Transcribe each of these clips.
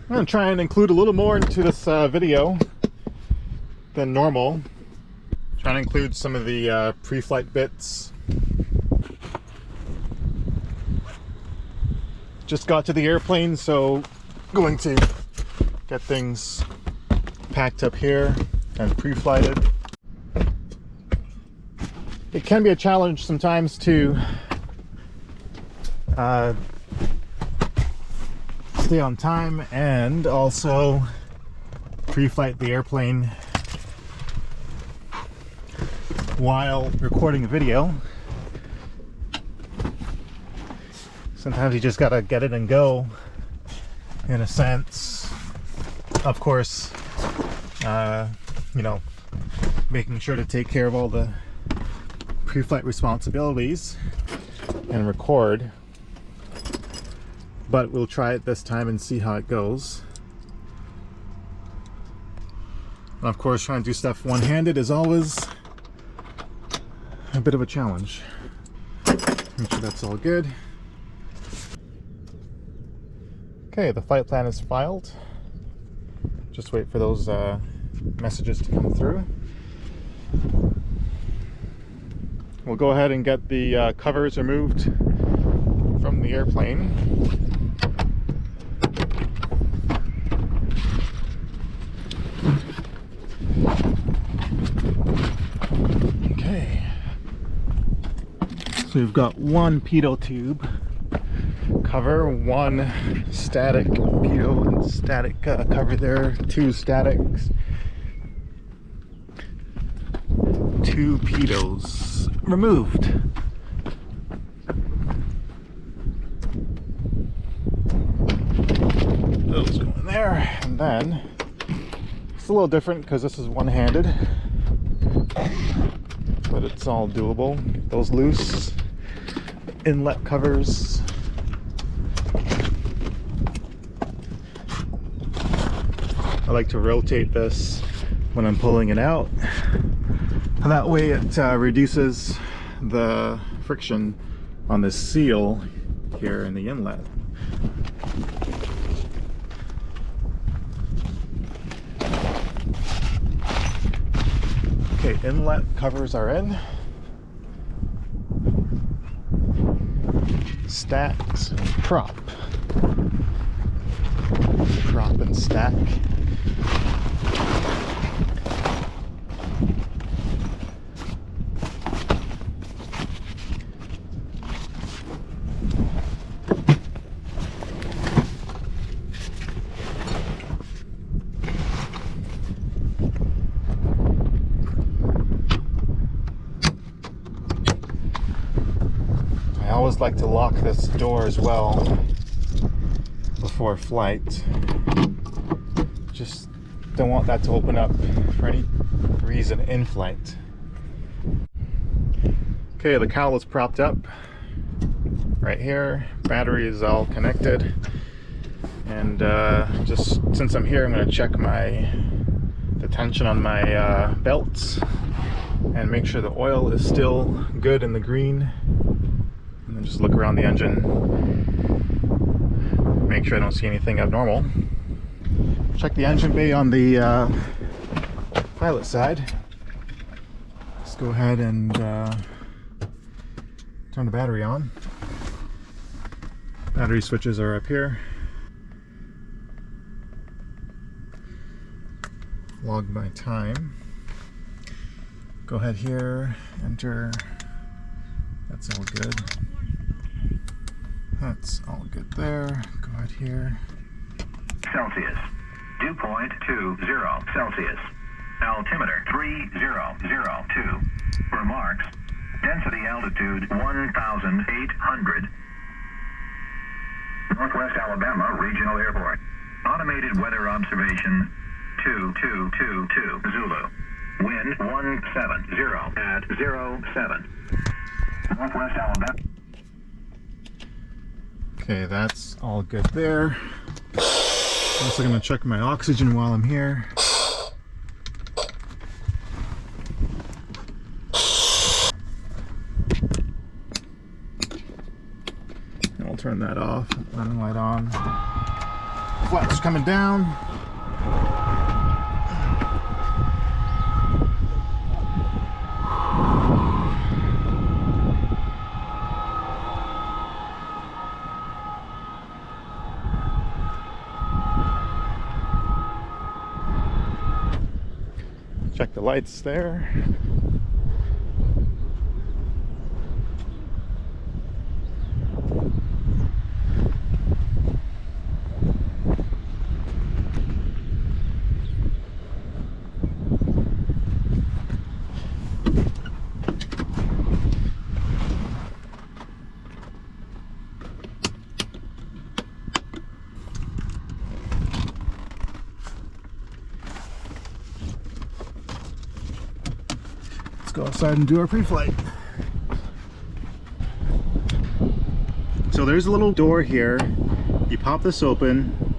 I'm going to try and include a little more into this video than normal. Trying to include some of the pre-flight bits. Just got to the airplane, so going to get things packed up here and pre-flighted. It can be a challenge sometimes to stay on time and also pre-flight the airplane while recording a video. Sometimes you just gotta get it and go, in a sense. Of course, you know, making sure to take care of all the pre-flight responsibilities and record. But we'll try it this time and see how it goes. And of course, trying to do stuff one-handed is always a bit of a challenge. Make sure that's all good. Okay, the flight plan is filed. Just wait for those messages to come through. We'll go ahead and get the covers removed from the airplane. Okay. So we've got one pitot tube cover, one static pitot and static cover there, two statics, two pitots removed. Those go in there, and then it's a little different because this is one-handed, but it's all doable. Get those loose. Inlet covers. I like to rotate this when I'm pulling it out. And that way it reduces the friction on this seal here in the inlet. Okay, inlet covers are in. Stacks and prop. Prop and stack. I always like to lock this door as well before flight. Just don't want that to open up for any reason in flight. Okay, the cowl is propped up right here. Battery is all connected. And just since I'm here, I'm going to check the tension on my belts and make sure the oil is still good in the green. And then just look around the engine, make sure I don't see anything abnormal. Check the engine bay on the pilot side. Let's go ahead and turn the battery on. Battery switches are up here. Log my time. Go ahead here, enter. That's all good. That's all good there. Go ahead here. Celsius. Dew point 20 Celsius. Altimeter 3002. Remarks. Density altitude 1,800. Northwest Alabama Regional Airport. Automated weather observation 2222 Zulu. Wind 170 at 07. Northwest Alabama. Okay, that's all good there. Also going to check my oxygen while I'm here. I'll turn that off. Running light on. Flaps coming down. Check the lights there. Go outside and do our pre-flight. So there's a little door here. You pop this open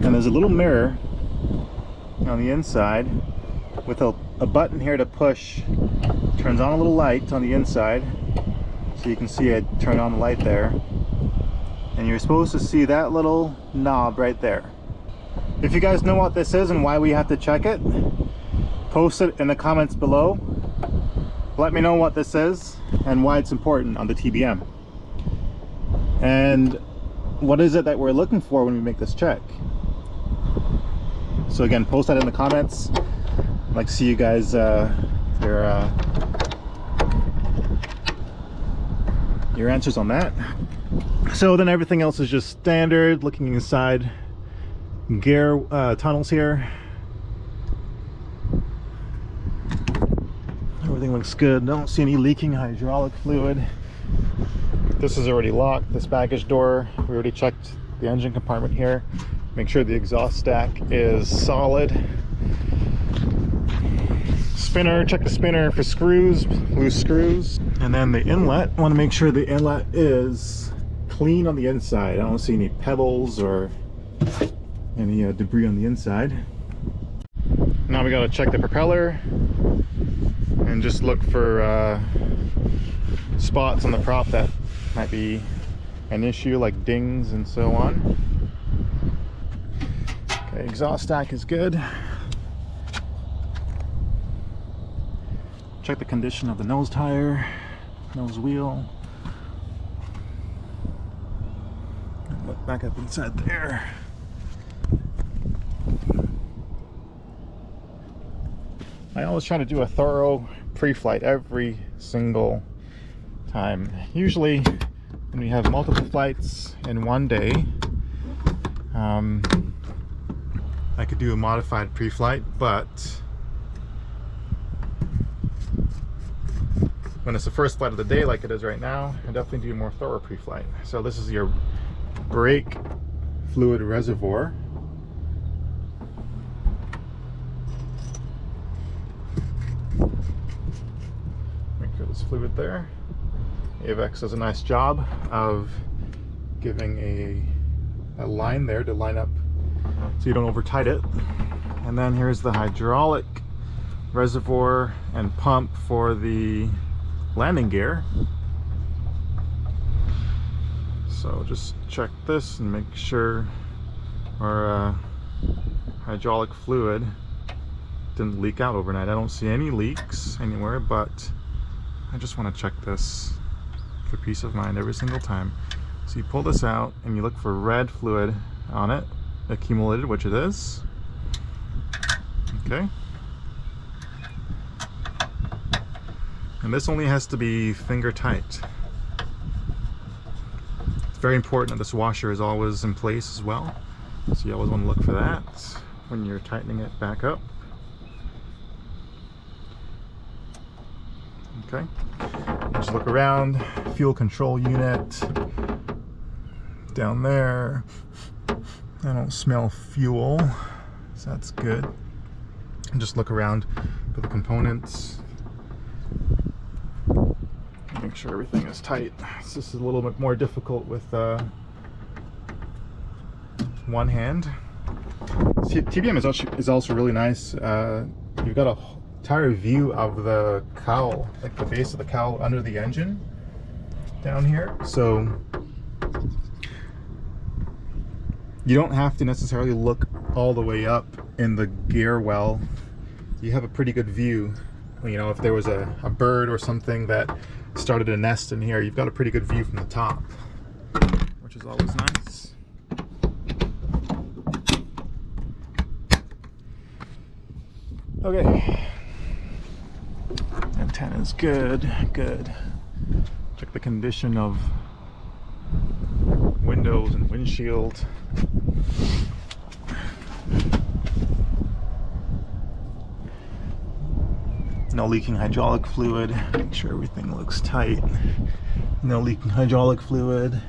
and there's a little mirror on the inside with a button here to push. Turns on a little light on the inside so you can see it turn on the light there. And you're supposed to see that little knob right there. If you guys know what this is and why we have to check it, post it in the comments below. Let me know what this is and why it's important on the TBM. And what is it that we're looking for when we make this check? So again, post that in the comments. I'd like to see you guys, your answers on that. So then everything else is just standard. Looking inside, gear tunnels here. Everything looks good. Don't see any leaking hydraulic fluid. This is already locked. This baggage door, we already checked the engine compartment here. Make sure the exhaust stack is solid. Spinner, check the spinner for screws, loose screws. And then the inlet, want to make sure the inlet is clean on the inside. I don't see any pebbles or any debris on the inside. Now we got to check the propeller and just look for spots on the prop that might be an issue, like dings and so on. Okay, exhaust stack is good. Check the condition of the nose tire, nose wheel. Look back up inside there. I always try to do a thorough pre-flight every single time. Usually when we have multiple flights in one day, I could do a modified pre-flight, but when it's the first flight of the day like it is right now, I definitely do a more thorough pre-flight. So this is your brake fluid reservoir. This fluid there. AVEX does a nice job of giving a line there to line up so you don't over tight it. And then here's the hydraulic reservoir and pump for the landing gear. So just check this and make sure our hydraulic fluid didn't leak out overnight. I don't see any leaks anywhere, but I just want to check this for peace of mind every single time. So you pull this out and you look for red fluid on it, accumulated, which it is. Okay. And this only has to be finger tight. It's very important that this washer is always in place as well. So you always want to look for that when you're tightening it back up. Okay, just look around. Fuel control unit down there. I don't smell fuel, so that's good. And just look around for the components. Make sure everything is tight. This is a little bit more difficult with one hand. See, TBM is also really nice. You've got a entire view of the cowl, like the base of the cowl under the engine down here. So You don't have to necessarily look all the way up in the gear well. You have a pretty good view. You know, if there was a bird or something that started a nest in here, you've got a pretty good view from the top, which is always nice. Okay. Antenna's good, good. Check the condition of windows and windshield. No leaking hydraulic fluid. Make sure everything looks tight. No leaking hydraulic fluid.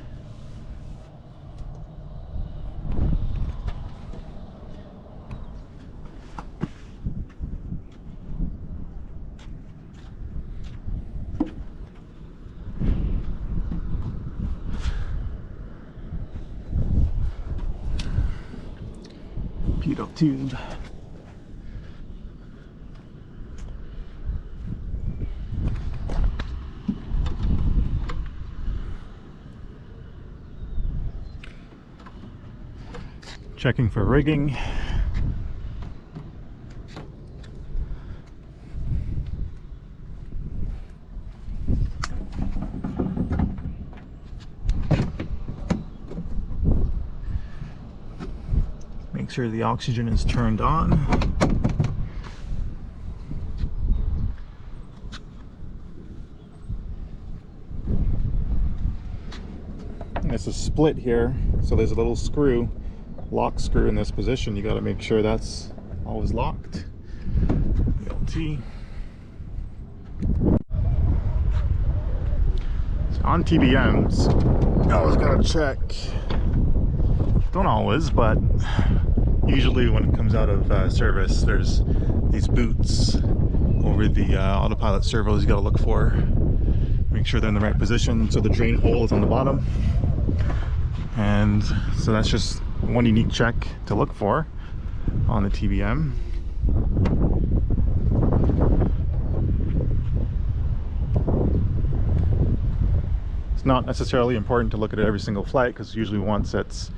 Pitot tube. Checking for rigging. Make sure the oxygen is turned on. And it's a split here, so there's a little screw, lock screw in this position. You got to make sure that's always locked. LT. So on TBMs, I always gotta check. Don't always, but usually when it comes out of service, there's these boots over the autopilot servos you gotta look for. Make sure they're in the right position, so the drain hole is on the bottom. And so that's just one unique check to look for on the TBM. It's not necessarily important to look at it every single flight, because usually once it's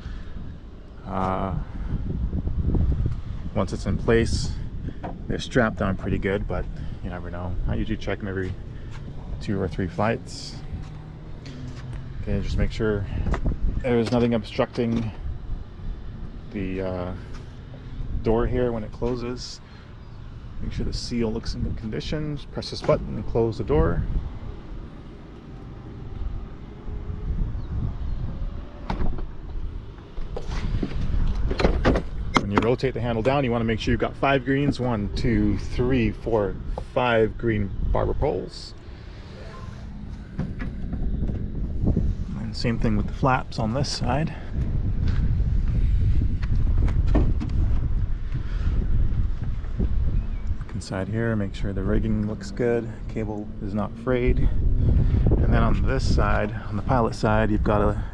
in place, they're strapped down pretty good, but you never know. I usually check them every 2 or 3 flights. Okay, just make sure there's nothing obstructing the door here when it closes. Make sure the seal looks in good condition. Just press this button and close the door. When you rotate the handle down, you want to make sure you've got 5 greens. 1, 2, 3, 4, 5 green barber poles. And same thing with the flaps on this side. Look inside here, make sure the rigging looks good, cable is not frayed. And then on this side, on the pilot side, you've got a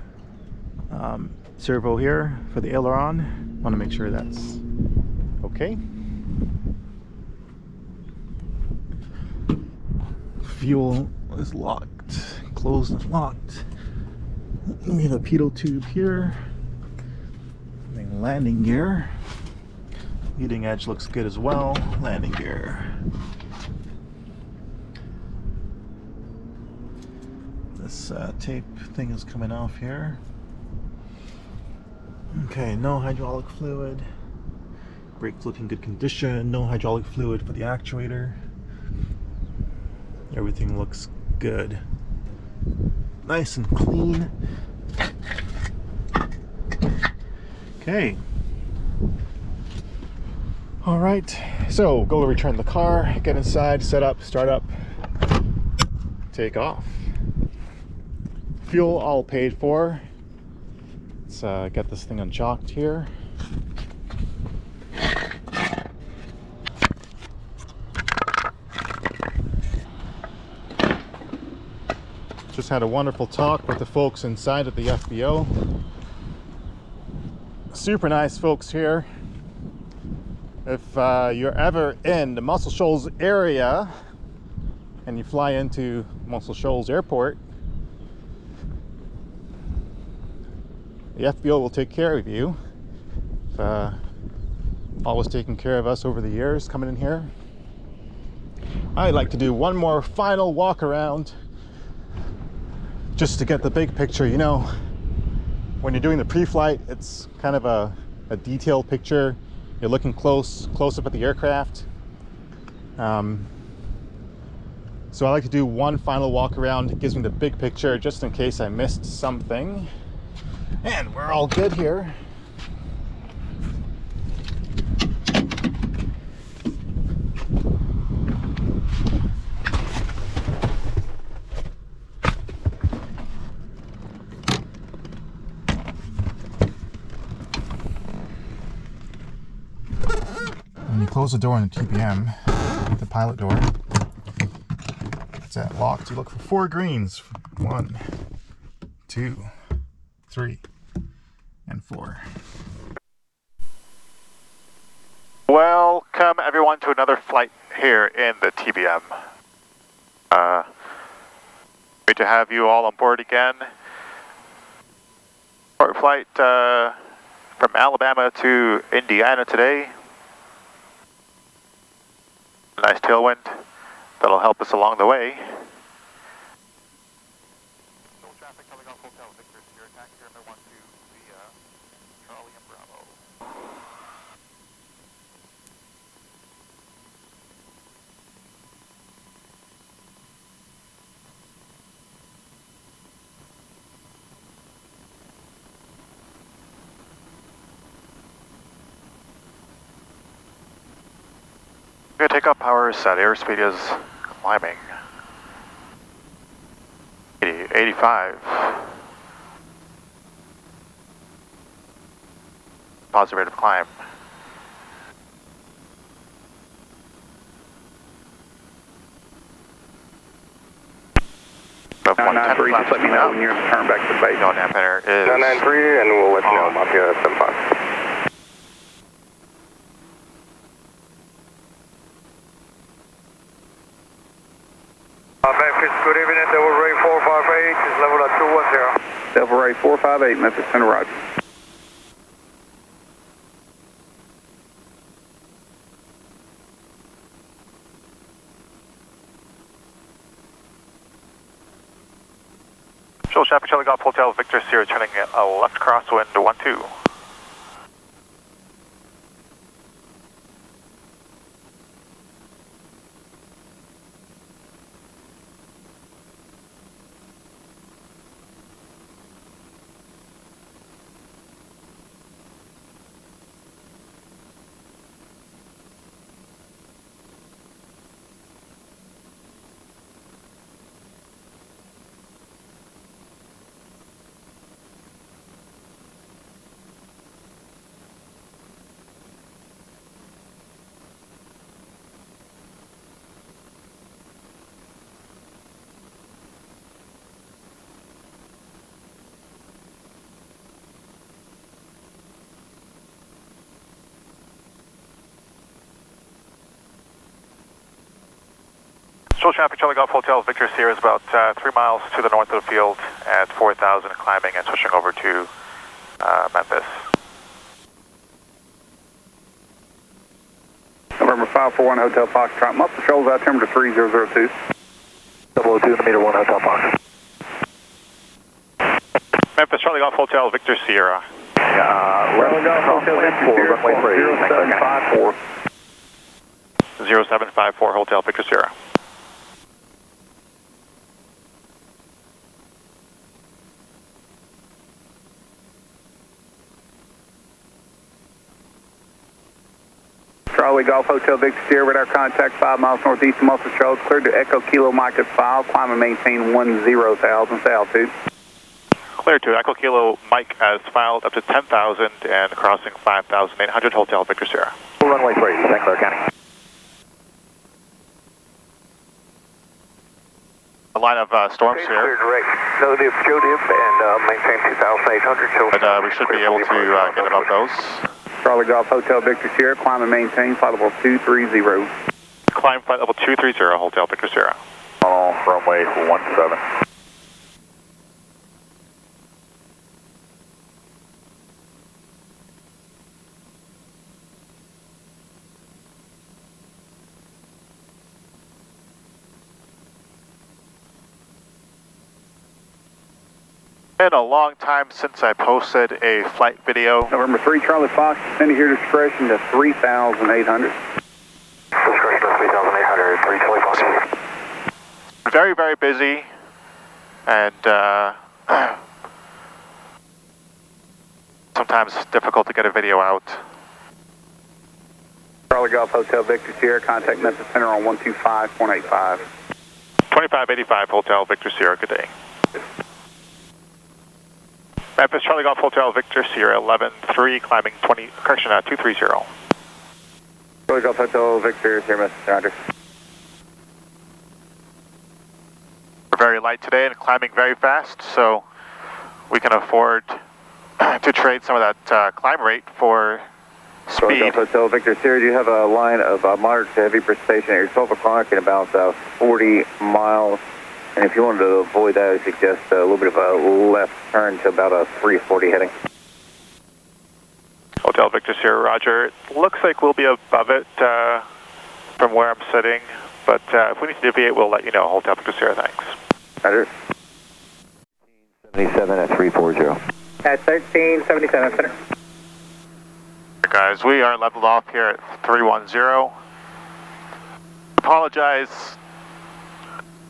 servo here for the aileron. Want to make sure that's okay. Fuel is locked, closed and locked. We have a pitot tube here. And landing gear. Leading edge looks good as well. Landing gear. This tape thing is coming off here. Okay, no hydraulic fluid. Brake fluid in good condition. No hydraulic fluid for the actuator. Everything looks good. Nice and clean. Okay. All right, so go to return the car, get inside, set up, start up, take off. Fuel all paid for. Let's get this thing unchocked here. Just had a wonderful talk with the folks inside at the FBO. Super nice folks here. If you're ever in the Muscle Shoals area and you fly into Muscle Shoals Airport, the FBO will take care of you. always taken care of us over the years coming in here. I'd like to do one more final walk around just to get the big picture. You know, when you're doing the pre-flight, it's kind of a detailed picture. You're looking close up at the aircraft. So I like to do one final walk around. It gives me the big picture just in case I missed something. And we're all good here. When you close the door on the TBM, the pilot door, it's at locked. You look for 4 greens. 1, 2, 3, and 4. Welcome everyone to another flight here in the TBM. Great to have you all on board again. Short flight from Alabama to Indiana today. Nice tailwind that'll help us along the way. Traffic coming off Hotel Victor, Sierra taxi runway 12 via Charlie and Bravo. We're going to take up power set. Airspeed is climbing. 85. Positive rate of climb. Above 110 just let me know when you're in the turn back to the base. No, Nampaner is 993, and we'll let you know. Mafia 75. Good evening, Devil Ray 458 is level at 210. Devil Ray 458, Memphis Center, roger. Shoal traffic, Charlie Golf Hotel Victor Sierra turning a left crosswind 12. Shoal traffic, Charlie Golf Hotel Victor Sierra is about 3 miles to the north of the field at 4,000, climbing and switching over to Memphis. November 541 Hotel Foxtrot, muscle shoals altimeter 3002. 002 meter 1 Hotel Fox. Memphis, Charlie Golf Hotel Victor Sierra. Charlie Golf Hotel Victor Sierra, 0754. 0754 Hotel Victor Sierra. Charlie Golf Hotel Victor Sierra, radar contact 5 miles northeast of Muscle Shoals, cleared to Echo Kilo Mike at 5, climb and maintain 10,000 altitude. Clear to Echo Kilo Mike as filed up to 10,000 and crossing 5,800 Hotel Victor Sierra. Runway 3, St. Clair County. A line of storms here. Clear direct. No dip, Joe dip, and maintain 2,800. So but we should be able to get above those. Charlie Golf Hotel Victor Sierra, climb and maintain flight level 230. Climb flight level 230 Hotel Victor Sierra. Runway 17. Been a long time since I posted a flight video. November 3, Charlie Fox, extended your discretion to 3,800. Discretion to 3,800, 3 Charlie Fox. Very, very busy, and sometimes difficult to get a video out. Charlie Golf Hotel Victor Sierra, contact Memphis Center on 125.85. 2585 Hotel Victor Sierra, good day. Memphis Charlie Golf Hotel Victor Sierra 11-3, climbing 230. Charlie Golf Hotel Victor Sierra, Memphis Center. We're very light today and climbing very fast, so we can afford to trade some of that climb rate for Charlie speed. Golf Hotel Victor Sierra, you have a line of moderate to heavy precipitation at your 12 o'clock in about 40 miles. And if you wanted to avoid that, I suggest a little bit of a left turn to about a 340 heading. Hotel Victor Sierra, roger. It looks like we'll be above it from where I'm sitting, but if we need to deviate, we'll let you know. Hotel Victor Sierra, thanks. Roger. 77 at 340. At 1377, center. Guys, we are leveled off here at 310. Apologize.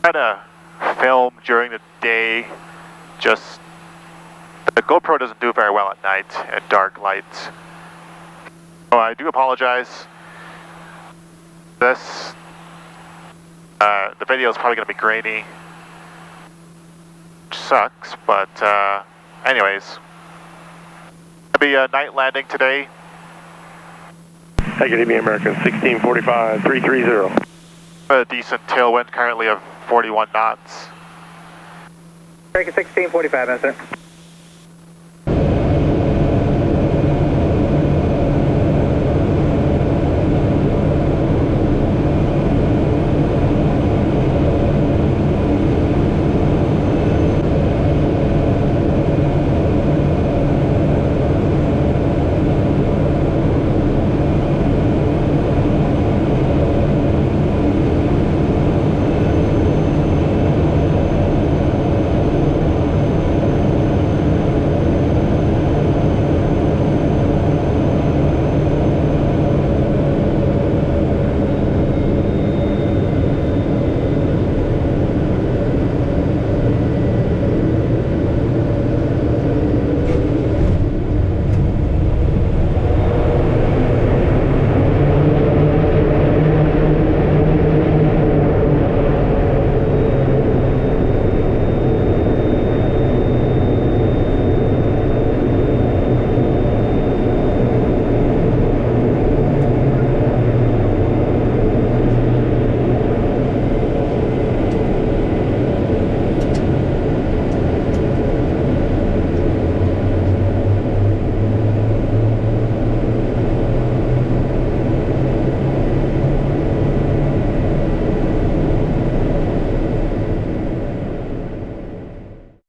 Had a film during the day. Just the GoPro doesn't do very well at night at dark lights. So I do apologize. This the video is probably going to be grainy, which sucks. But anyways, it'll be a night landing today. Hi, good evening, American 1645 330. A decent tailwind currently of 41 knots. American 1645, sir.